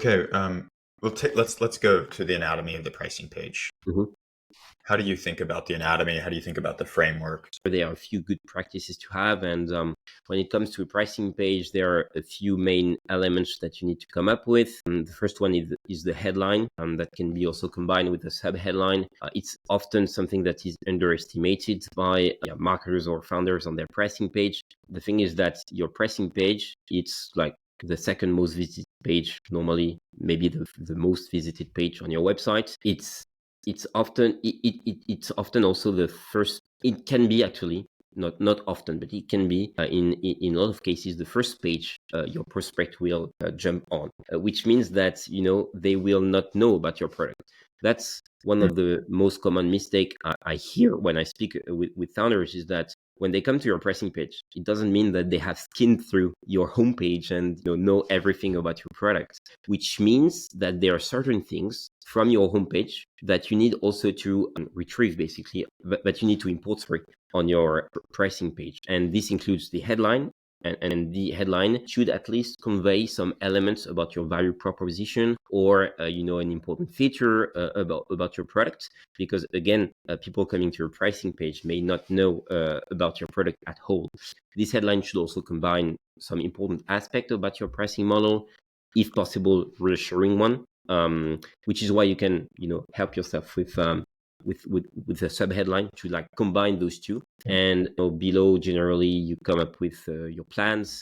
Okay, let's go to the anatomy of the pricing page. Mhm. How do you think about the anatomy? How do you think about the framework? There are a few good practices to have, and when it comes to a pricing page, there are a few main elements that you need to come up with. The first one is the headline, that can be also combined with a sub-headline. It's often something that is underestimated by marketers or founders on their pricing page. The thing is that your pricing page, it's like the second most visited page, normally maybe the most visited page on your website. It's often also the first. It can be actually not often, but it can be in a lot of cases the first page your prospect will jump on, which means that they will not know about your product. That's one of the most common mistake I hear when I speak with founders, is that when they come to your pricing page, it doesn't mean that they have skimmed through your homepage and know everything about your product, which means that there are certain things from your homepage that you need also to retrieve, basically, that you need to import on your pricing page. And this includes the headline. And the headline should at least convey some elements about your value proposition, or an important feature about your product. Because again, people coming to your pricing page may not know about your product at whole. This headline should also combine some important aspect about your pricing model, if possible, reassuring one. Which is why you can help yourself with a subheadline to like combine those two. And below, generally, you come up with your plans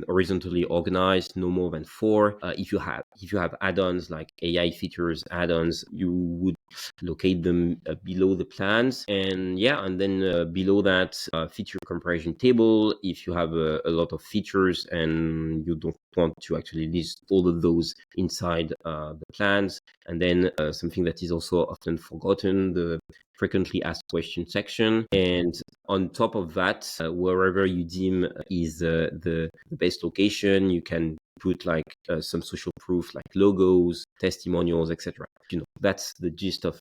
horizontally organized, no more than 4. If you have add-ons like AI features add-ons, you would locate them below the plans. And then below that, feature comparison table. If you have a lot of features and you don't want to actually list all of those inside the plans. And then something that is also often forgotten, the frequently asked question section. And on top of that, wherever you deem is the best location, you can put like some social proof, like logos, testimonials, etc. That's the gist of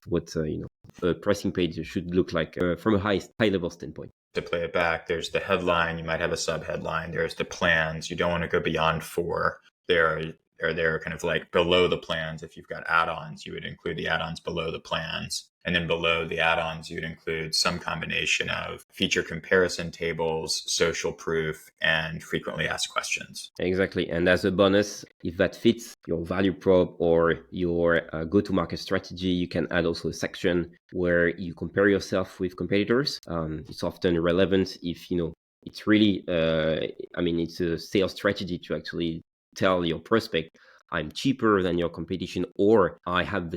what a pricing page should look like from a high level standpoint. To play it back, there's the headline, you might have a sub-headline, there's the plans, you don't want to go beyond 4. They're kind of like below the plans. If you've got add-ons, you would include the add-ons below the plans. And then below the add-ons, you would include some combination of feature comparison tables, social proof, and frequently asked questions. Exactly. And as a bonus, if that fits your value prop or your go-to-market strategy, you can add also a section where you compare yourself with competitors. It's often relevant if, it's really, it's a sales strategy to actually tell your prospect, I'm cheaper than your competition, or I have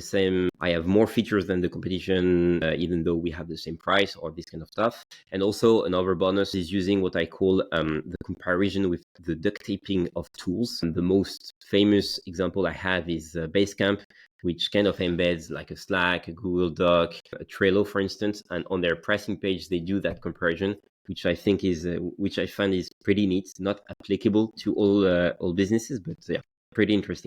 more features than the competition, even though we have the same price, or this kind of stuff. And also another bonus is using what I call the comparison with the duct taping of tools. And the most famous example I have is Basecamp, which kind of embeds like a Slack, a Google Doc, a Trello, for instance. And on their pricing page, they do that comparison, which I find is pretty neat. Not applicable to all businesses, but yeah, pretty interesting.